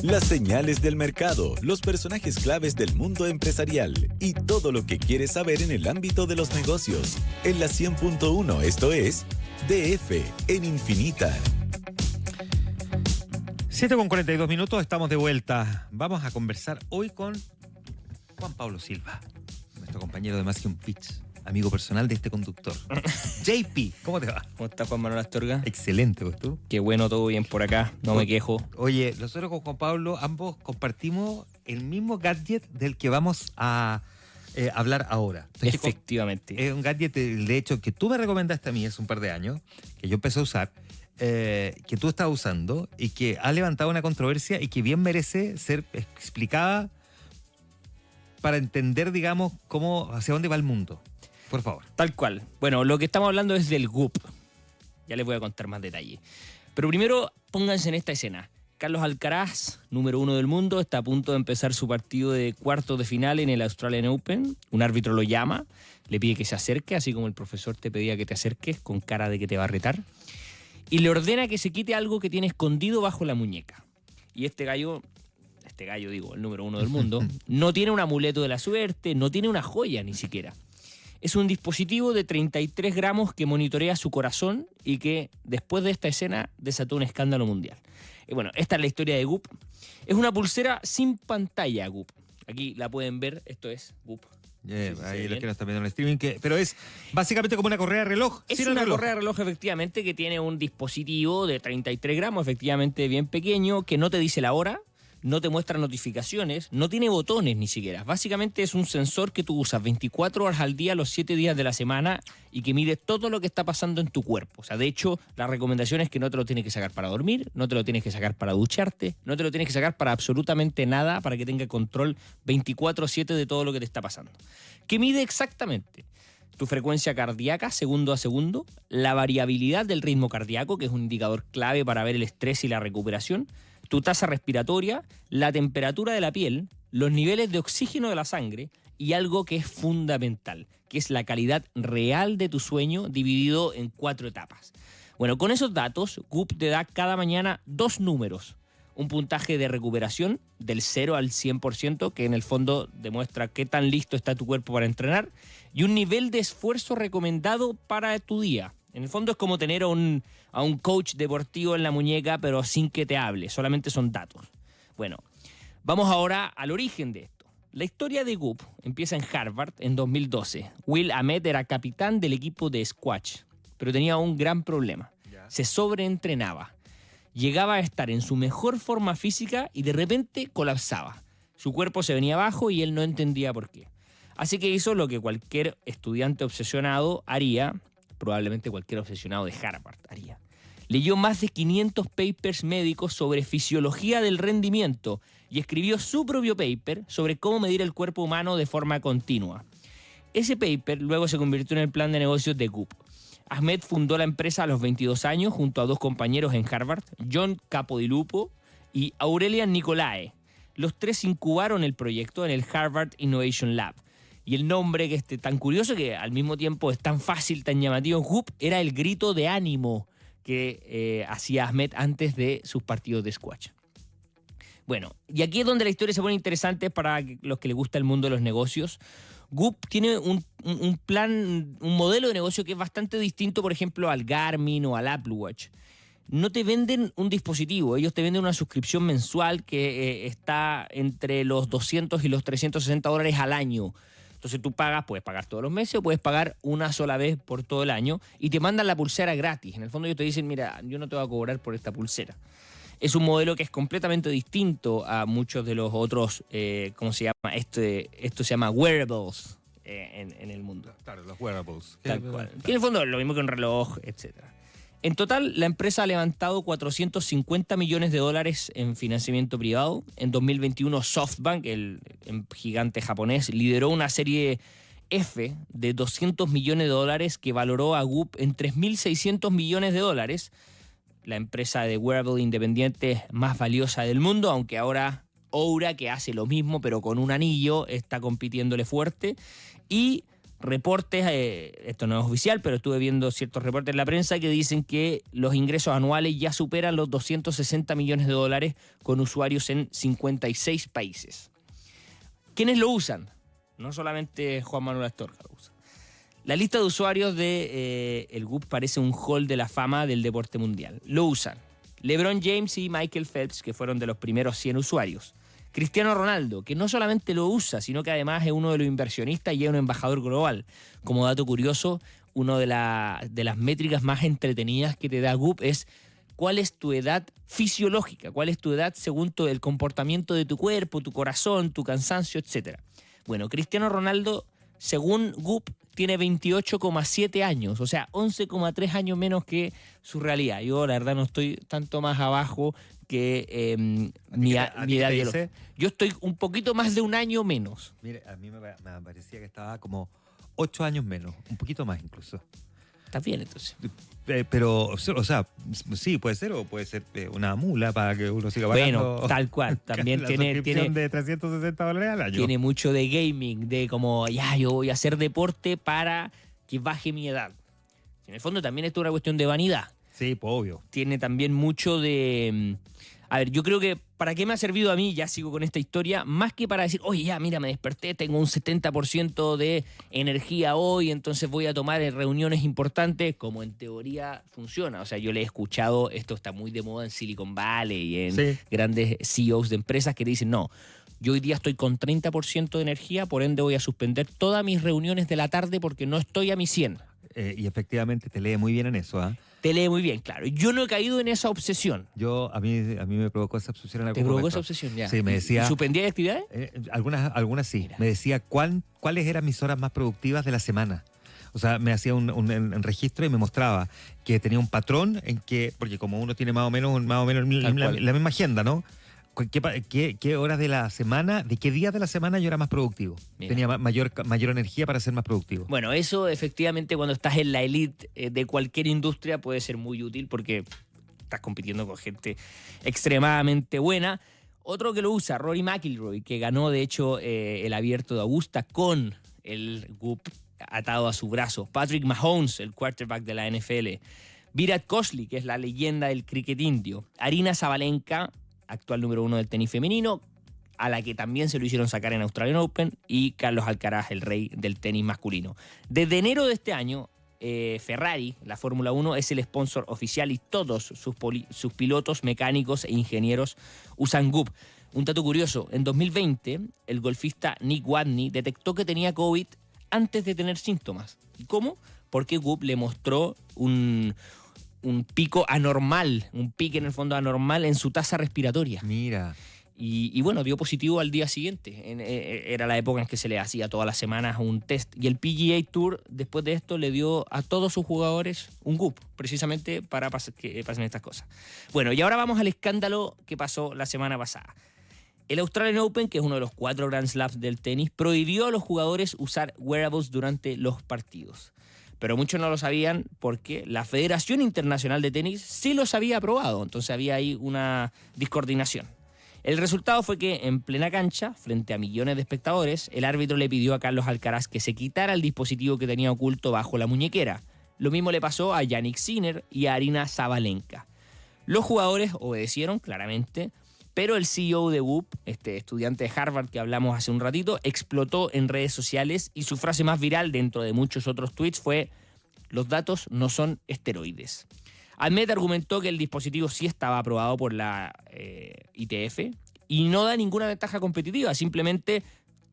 Las señales del mercado, los personajes claves del mundo empresarial y todo lo que quieres saber en el ámbito de los negocios. En la 100.1, esto es DF en Infinita. 7:42, estamos de vuelta. Vamos a conversar hoy con Juan Pablo Silva, nuestro compañero de Más que un Pitch, amigo personal de este conductor. JP, ¿cómo te va? ¿Cómo estás, Juan Manuel Astorga? Excelente, ¿pues tú? Qué bueno, todo bien por acá, no me quejo. Oye, nosotros con Juan Pablo ambos compartimos el mismo gadget del que vamos a hablar ahora. Efectivamente. Es un gadget, de hecho, que tú me recomendaste a mí hace un par de años, que yo empecé a usar, que tú estás usando y que ha levantado una controversia y que bien merece ser explicada para entender, digamos, hacia dónde va el mundo. Por favor. Tal cual. Bueno, lo que estamos hablando es del GUP. Ya les voy a contar más detalle. Pero primero, pónganse en esta escena. Carlos Alcaraz, número 1 del mundo, está a punto de empezar su partido de cuartos de final en el Australian Open. Un árbitro lo llama, le pide que se acerque, así como el profesor te pedía que te acerques, con cara de que te va a retar. Y le ordena que se quite algo que tiene escondido bajo la muñeca. Y este gallo, el número 1 del mundo, no tiene un amuleto de la suerte, no tiene una joya ni siquiera. Es un dispositivo de 33 gramos que monitorea su corazón y que, después de esta escena, desató un escándalo mundial. Y bueno, esta es la historia de Goop. Es una pulsera sin pantalla, Goop. Aquí la pueden ver, esto es Goop. Ahí los que no están viendo en el streaming, pero es básicamente como una correa de reloj. Es una correa de reloj, efectivamente, que tiene un dispositivo de 33 gramos, efectivamente bien pequeño, que no te dice la hora, no te muestra notificaciones, no tiene botones ni siquiera. Básicamente es un sensor que tú usas 24 horas al día, los 7 días de la semana, y que mide todo lo que está pasando en tu cuerpo. O sea, de hecho, la recomendación es que no te lo tienes que sacar para dormir, no te lo tienes que sacar para ducharte, no te lo tienes que sacar para absolutamente nada, para que tenga control 24/7 de todo lo que te está pasando. ¿Qué mide exactamente? Tu frecuencia cardíaca segundo a segundo, la variabilidad del ritmo cardíaco, que es un indicador clave para ver el estrés y la recuperación, tu tasa respiratoria, la temperatura de la piel, los niveles de oxígeno de la sangre y algo que es fundamental, que es la calidad real de tu sueño dividido en 4 etapas. Bueno, con esos datos, Goop te da cada mañana 2 números. Un puntaje de recuperación del 0 al 100%, que en el fondo demuestra qué tan listo está tu cuerpo para entrenar, y un nivel de esfuerzo recomendado para tu día. En el fondo es como tener a un coach deportivo en la muñeca, pero sin que te hable, solamente son datos. Bueno, vamos ahora al origen de esto. La historia de Goop empieza en Harvard en 2012. Will Ahmed era capitán del equipo de squash, pero tenía un gran problema. Se sobreentrenaba. Llegaba a estar en su mejor forma física y de repente colapsaba. Su cuerpo se venía abajo y él no entendía por qué. Así que hizo lo que cualquier estudiante obsesionado haría, probablemente cualquier obsesionado de Harvard haría. Leyó más de 500 papers médicos sobre fisiología del rendimiento y escribió su propio paper sobre cómo medir el cuerpo humano de forma continua. Ese paper luego se convirtió en el plan de negocios de Goop. Ahmed fundó la empresa a los 22 años junto a 2 compañeros en Harvard, John Capodilupo y Aurelian Nicolae. Los 3 incubaron el proyecto en el Harvard Innovation Lab. Y el nombre, que es tan curioso, que al mismo tiempo es tan fácil, tan llamativo, Goop, era el grito de ánimo que hacía Ahmed antes de sus partidos de squash. Bueno, y aquí es donde la historia se pone interesante para los que les gusta el mundo de los negocios. Goop tiene un plan, un modelo de negocio que es bastante distinto, por ejemplo, al Garmin o al Apple Watch. No te venden un dispositivo, ellos te venden una suscripción mensual que está entre los 200 y los 360 dólares al año. Entonces tú puedes pagar todos los meses o puedes pagar una sola vez por todo el año y te mandan la pulsera gratis. En el fondo ellos te dicen, mira, yo no te voy a cobrar por esta pulsera. Es un modelo que es completamente distinto a muchos de los otros, ¿cómo se llama? Esto se llama wearables en el mundo. Claro, los wearables. Tal cual. Que en el fondo es lo mismo que un reloj, etc. En total, la empresa ha levantado 450 millones de dólares en financiamiento privado. En 2021, SoftBank, el gigante japonés, lideró una serie F de 200 millones de dólares que valoró a Goop en 3.600 millones de dólares. La empresa de wearable independiente más valiosa del mundo, aunque ahora Oura, que hace lo mismo pero con un anillo, está compitiéndole fuerte. Y reportes, esto no es oficial, pero estuve viendo ciertos reportes en la prensa que dicen que los ingresos anuales ya superan los 260 millones de dólares con usuarios en 56 países. ¿Quiénes lo usan? No solamente Juan Manuel Astorga lo usa. La lista de usuarios de el Goop parece un hall de la fama del deporte mundial. Lo usan LeBron James y Michael Phelps, que fueron de los primeros 100 usuarios. Cristiano Ronaldo, que no solamente lo usa, sino que además es uno de los inversionistas y es un embajador global. Como dato curioso, una de las métricas más entretenidas que te da Goop es cuál es tu edad fisiológica, cuál es tu edad según el comportamiento de tu cuerpo, tu corazón, tu cansancio, etc. Bueno, Cristiano Ronaldo, según Goop, tiene 28,7 años, o sea, 11,3 años menos que su realidad. Yo, la verdad, no estoy tanto más abajo que mi edad biológica. Yo estoy un poquito más de un año menos. Mire, a mí me parecía que estaba como 8 años menos, un poquito más incluso. ¿Estás bien, entonces? Pero, o sea, sí, puede ser, o puede ser una mula para que uno siga pagando. Bueno, tal cual. También la tiene de $360 al año. Tiene mucho de gaming, de como, yo voy a hacer deporte para que baje mi edad. En el fondo también esto es una cuestión de vanidad. Sí, pues, obvio. Tiene también mucho de... A ver, yo creo que ¿para qué me ha servido a mí? Ya sigo con esta historia. Más que para decir, oye, ya, mira, me desperté, tengo un 70% de energía hoy, entonces voy a tomar en reuniones importantes, como en teoría funciona. O sea, yo le he escuchado, esto está muy de moda en Silicon Valley y en grandes CEOs de empresas que dicen, no, yo hoy día estoy con 30% de energía, por ende voy a suspender todas mis reuniones de la tarde porque no estoy a mi 100. Y efectivamente te lee muy bien en eso, ¿ah? Te lee muy bien, claro. Yo no he caído en esa obsesión. A mí me provocó esa obsesión en algún momento. ¿Te provocó momento. esa obsesión? Ya. Sí, me decía... ¿Suspendía actividades? Algunas sí. Mira. Me decía cuáles eran mis horas más productivas de la semana. O sea, me hacía un registro y me mostraba que tenía un patrón en que... Porque como uno tiene más o menos la misma agenda, ¿no? ¿Qué horas de la semana, de qué días de la semana yo era más productivo? Mira. Tenía mayor energía para ser más productivo. Bueno, eso efectivamente cuando estás en la elite de cualquier industria puede ser muy útil porque estás compitiendo con gente extremadamente buena. Otro que lo usa, Rory McIlroy, que ganó de hecho el Abierto de Augusta con el Goop atado a su brazo. Patrick Mahomes, el quarterback de la NFL. Virat Kohli, que es la leyenda del cricket indio. Aryna Sabalenka, actual número 1 del tenis femenino, a la que también se lo hicieron sacar en Australian Open, y Carlos Alcaraz, el rey del tenis masculino. Desde enero de este año, Ferrari, la Fórmula 1, es el sponsor oficial y todos sus pilotos, mecánicos e ingenieros usan Goop. Un dato curioso, en 2020 el golfista Nick Watney detectó que tenía COVID antes de tener síntomas. ¿Y cómo? Porque Goop le mostró un pico anormal, un pique en el fondo anormal en su tasa respiratoria. Mira. Y bueno, dio positivo al día siguiente. Era la época en que se le hacía todas las semanas un test. Y el PGA Tour, después de esto, le dio a todos sus jugadores un Goop, precisamente para que pasen estas cosas. Bueno, y ahora vamos al escándalo que pasó la semana pasada. El Australian Open, que es uno de los 4 Grand Slams del tenis, prohibió a los jugadores usar wearables durante los partidos. Pero muchos no lo sabían porque la Federación Internacional de Tenis sí los había aprobado. Entonces había ahí una discoordinación. El resultado fue que en plena cancha, frente a millones de espectadores, el árbitro le pidió a Carlos Alcaraz que se quitara el dispositivo que tenía oculto bajo la muñequera. Lo mismo le pasó a Jannik Sinner y a Aryna Sabalenka. Los jugadores obedecieron claramente, pero el CEO de Goop, este estudiante de Harvard que hablamos hace un ratito, explotó en redes sociales y su frase más viral dentro de muchos otros tweets fue: los datos no son esteroides. Ahmed argumentó que el dispositivo sí estaba aprobado por la ITF y no da ninguna ventaja competitiva, simplemente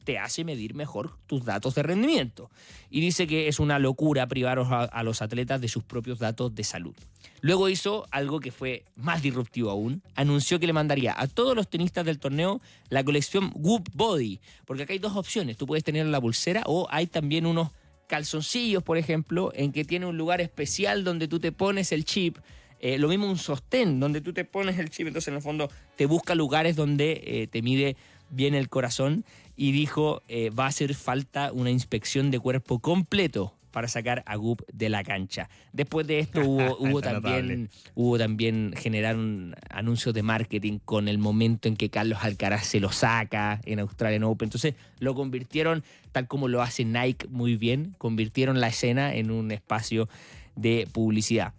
te hace medir mejor tus datos de rendimiento. Y dice que es una locura privar a los atletas de sus propios datos de salud. Luego hizo algo que fue más disruptivo aún. Anunció que le mandaría a todos los tenistas del torneo la colección Goop Body, porque acá hay 2 opciones. Tú puedes tener la pulsera o hay también unos calzoncillos, por ejemplo, en que tiene un lugar especial donde tú te pones el chip. Lo mismo un sostén donde tú te pones el chip, entonces en el fondo te busca lugares donde te mide bien el corazón, y dijo va a hacer falta una inspección de cuerpo completo para sacar a Gup de la cancha. Después de esto hubo también generaron anuncios de marketing con el momento en que Carlos Alcaraz se lo saca en Australian Open. Entonces lo convirtieron, tal como lo hace Nike muy bien, convirtieron la escena en un espacio de publicidad.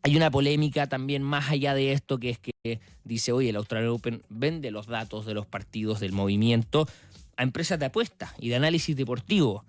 Hay una polémica también más allá de esto, que es que dice, oye, el Australian Open vende los datos de los partidos del movimiento a empresas de apuestas y de análisis deportivo.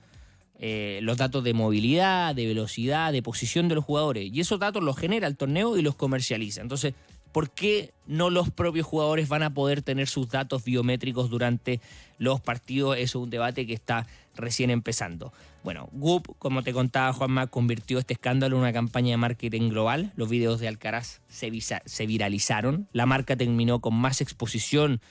Los datos de movilidad, de velocidad, de posición de los jugadores. Y esos datos los genera el torneo y los comercializa. Entonces, ¿por qué no los propios jugadores van a poder tener sus datos biométricos durante los partidos? Eso es un debate que está recién empezando. Bueno, Gup, como te contaba Juanma, convirtió este escándalo en una campaña de marketing global. Los videos de Alcaraz se viralizaron. La marca terminó con más exposición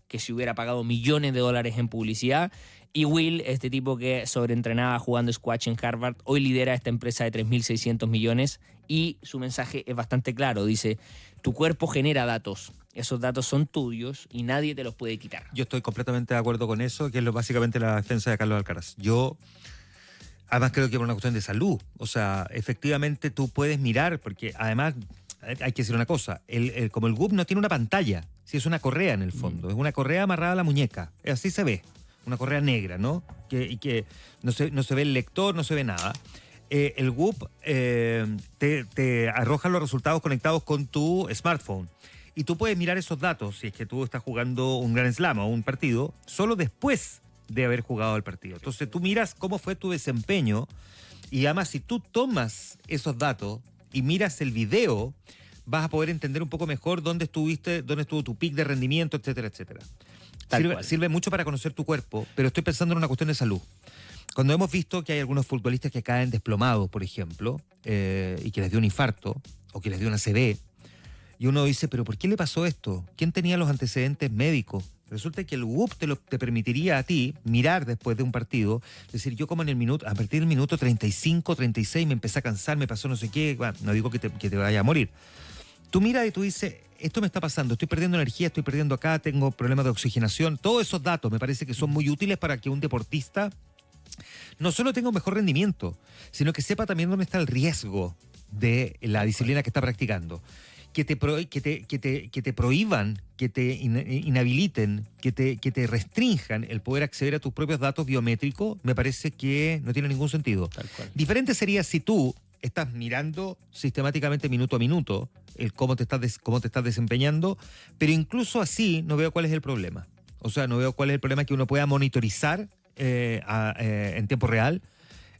que si hubiera pagado millones de dólares en publicidad. Y Will, este tipo que sobreentrenaba jugando squash en Harvard, hoy lidera esta empresa de 3.600 millones y su mensaje es bastante claro. Dice, tu cuerpo genera datos, esos datos son tuyos y nadie te los puede quitar. Yo estoy completamente de acuerdo con eso, que es básicamente la defensa de Carlos Alcaraz. Yo, además, creo que es una cuestión de salud. O sea, efectivamente tú puedes mirar, porque además hay que decir una cosa, como el Gup no tiene una pantalla, sí es una correa en el fondo, es una correa amarrada a la muñeca, así se ve. Una correa negra, ¿no? Que no se ve el lector, no se ve nada. El Gup te arroja los resultados conectados con tu smartphone. Y tú puedes mirar esos datos si es que tú estás jugando un Grand Slam o un partido, solo después de haber jugado el partido. Entonces tú miras cómo fue tu desempeño y además si tú tomas esos datos y miras el video, vas a poder entender un poco mejor dónde estuvo tu pic de rendimiento, etcétera, etcétera. Sirve mucho para conocer tu cuerpo, pero estoy pensando en una cuestión de salud. Cuando hemos visto que hay algunos futbolistas que caen desplomados, por ejemplo, y que les dio un infarto o que les dio una ACV, y uno dice, ¿pero por qué le pasó esto? ¿Quién tenía los antecedentes médicos? Resulta que el WUP te permitiría a ti mirar después de un partido, decir, yo como a partir del minuto 35, 36 me empecé a cansar, me pasó no sé qué, bueno, no digo que te vaya a morir. Tú miras y tú dices, esto me está pasando, estoy perdiendo energía, estoy perdiendo acá, tengo problemas de oxigenación. Todos esos datos me parece que son muy útiles para que un deportista no solo tenga un mejor rendimiento, sino que sepa también dónde está el riesgo de la disciplina que está practicando. Que te prohíban, que te inhabiliten, que te restrinjan el poder acceder a tus propios datos biométricos, me parece que no tiene ningún sentido. Tal cual. Diferente sería si tú estás mirando sistemáticamente minuto a minuto cómo te estás desempeñando, pero incluso así no veo cuál es el problema. O sea, no veo cuál es el problema que uno pueda monitorizar en tiempo real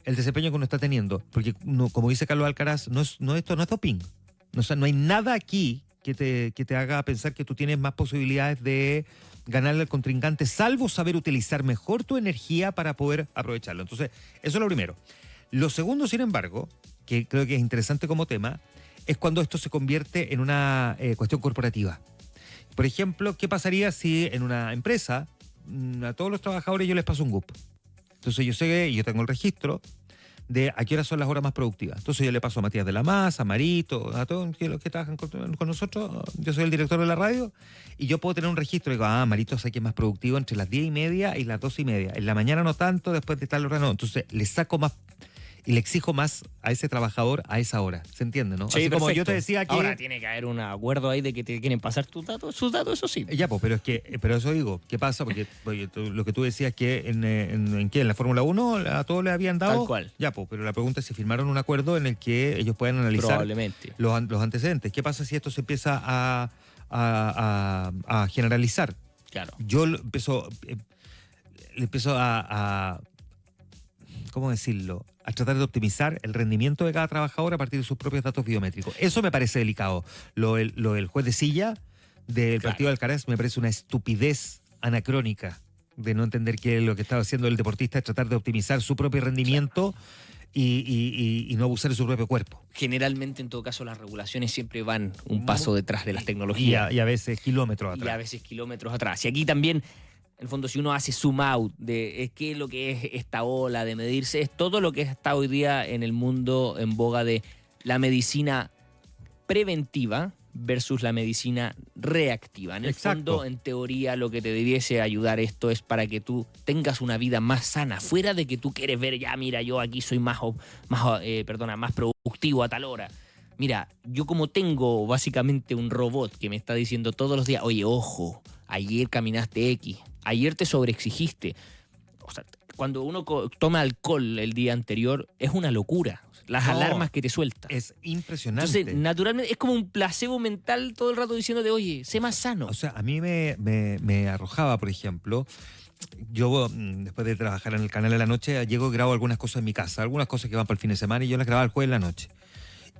el desempeño que uno está teniendo. Porque, como dice Carlos Alcaraz, esto no es doping. O sea, no hay nada aquí que te haga pensar que tú tienes más posibilidades de ganarle al contrincante, salvo saber utilizar mejor tu energía para poder aprovecharlo. Entonces, eso es lo primero. Lo segundo, sin embargo, que creo que es interesante como tema, es cuando esto se convierte en una cuestión corporativa. Por ejemplo, ¿qué pasaría si en una empresa a todos los trabajadores yo les paso un GUP? Entonces yo sé que yo tengo el registro de a qué horas son las horas más productivas. Entonces yo le paso a Matías de la Maza, a Marito, a todos los que trabajan con nosotros. Yo soy el director de la radio y yo puedo tener un registro y digo, Marito sé que es más productivo entre las 10:30 y las 12:30. En la mañana no tanto, después de tal hora no. Entonces le saco más y le exijo más a ese trabajador a esa hora. ¿Se entiende, no? Sí, así como perfecto. yo te decía que... Ahora tiene que haber un acuerdo ahí de que te quieren pasar sus datos, eso sí. Ya, pues, pero eso digo, ¿qué pasa? Porque lo que tú decías que en la Fórmula 1 a todos le habían dado... Tal cual. Ya, pues, pero la pregunta es si firmaron un acuerdo en el que ellos puedan analizar Probablemente. los antecedentes. ¿Qué pasa si esto se empieza a generalizar? Claro. Yo empiezo a ¿cómo decirlo? A tratar de optimizar el rendimiento de cada trabajador a partir de sus propios datos biométricos. Eso me parece delicado. Lo del juez de silla del partido de Alcaraz me parece una estupidez anacrónica de no entender que lo que estaba haciendo el deportista es tratar de optimizar su propio rendimiento y no abusar de su propio cuerpo. Generalmente, en todo caso, las regulaciones siempre van un paso detrás de las tecnologías. Y a veces kilómetros atrás. Y a veces kilómetros atrás. Y aquí también, en el fondo, si uno hace zoom out de qué es lo que es esta ola de medirse, es todo lo que está hoy día en el mundo en boga de la medicina preventiva, versus la medicina reactiva. En el Exacto. fondo, en teoría, lo que te debiese ayudar esto es para que tú tengas una vida más sana, fuera de que tú quieres ver, ya mira, yo aquí soy más productivo a tal hora. Mira, yo como tengo básicamente un robot que me está diciendo todos los días, oye, ojo, ayer caminaste X, ayer te sobreexigiste. O sea, cuando uno toma alcohol el día anterior, es una locura. Las alarmas que te suelta. Es impresionante. Entonces, naturalmente, es como un placebo mental todo el rato diciéndote, oye, sé más sano. O sea, a mí me arrojaba, por ejemplo, yo después de trabajar en el canal de la noche, llego y grabo algunas cosas en mi casa, algunas cosas que van para el fin de semana y yo las grababa el jueves en la noche.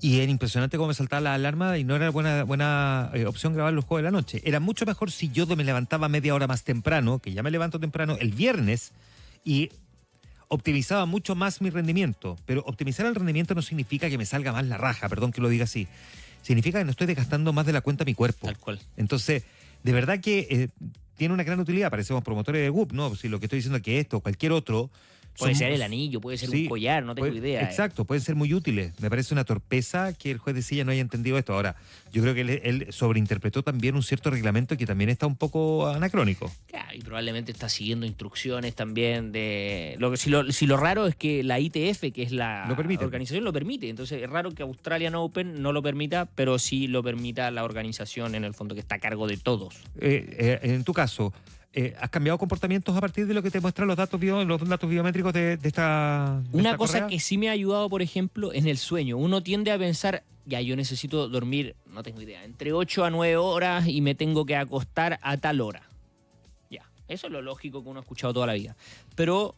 Y era impresionante cómo me saltaba la alarma y no era buena opción grabar los jueves de la noche. Era mucho mejor si yo me levantaba media hora más temprano, que ya me levanto temprano, el viernes, y optimizaba mucho más mi rendimiento. Pero optimizar el rendimiento no significa que me salga más la raja, perdón que lo diga así. Significa que no estoy desgastando más de la cuenta mi cuerpo. Tal cual. Entonces, de verdad que tiene una gran utilidad. Parecemos promotores de Whoop, ¿no? Si lo que estoy diciendo es que esto o cualquier otro... Puede ser el anillo, puede ser un collar, no tengo idea. Exacto, pueden ser muy útiles. Me parece una torpeza que el juez de silla no haya entendido esto. Ahora, yo creo que él sobreinterpretó también un cierto reglamento que también está un poco anacrónico. Claro, y probablemente está siguiendo instrucciones también de... Si lo raro es que la ITF, que es la organización, lo permite. Entonces es raro que Australian Open no lo permita, pero sí lo permita la organización en el fondo que está a cargo de todos. En tu caso... ¿has cambiado comportamientos a partir de lo que te muestran los datos biométricos de esta Una cosa correa? que sí me ha ayudado, por ejemplo, es en el sueño. Uno tiende a pensar, ya, yo necesito dormir, no tengo idea, entre 8 a 9 horas y me tengo que acostar a tal hora. Ya, eso es lo lógico que uno ha escuchado toda la vida. Pero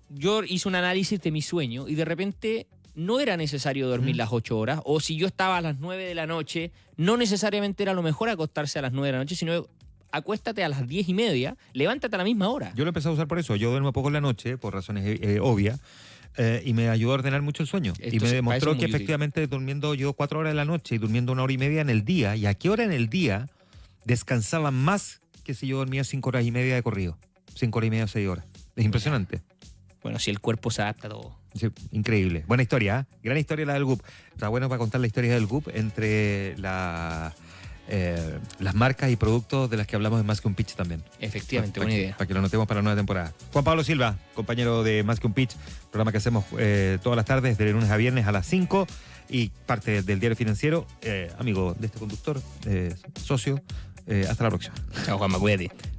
yo hice un análisis de mi sueño y de repente no era necesario dormir las 8 horas. O si yo estaba a las 9 de la noche, no necesariamente era lo mejor acostarse a las 9 de la noche, sino... acuéstate a las 10:30, levántate a la misma hora. Yo lo empecé a usar por eso. Yo duermo poco en la noche, por razones obvias, y me ayudó a ordenar mucho el sueño. Esto y me sí, demostró parece que muy efectivamente durmiendo yo 4 horas en la noche y durmiendo 1 hora y media en el día, y a qué hora en el día descansaba más que si yo dormía 5 horas y media de corrido. 5 horas y media o 6 horas. Es impresionante. Bueno, si el cuerpo se adapta a todo. Sí, increíble. Buena historia, ¿eh? Gran historia la del GUP. Está bueno para contar la historia del GUP entre las marcas y productos de las que hablamos en Más que un Pitch también. Efectivamente, buena idea. Para que lo notemos para la nueva temporada. Juan Pablo Silva, compañero de Más que un Pitch, programa que hacemos todas las tardes, de lunes a viernes a las 5, y parte del Diario Financiero, amigo de este conductor, socio. Hasta la próxima. Chao, Juanma, cuídate.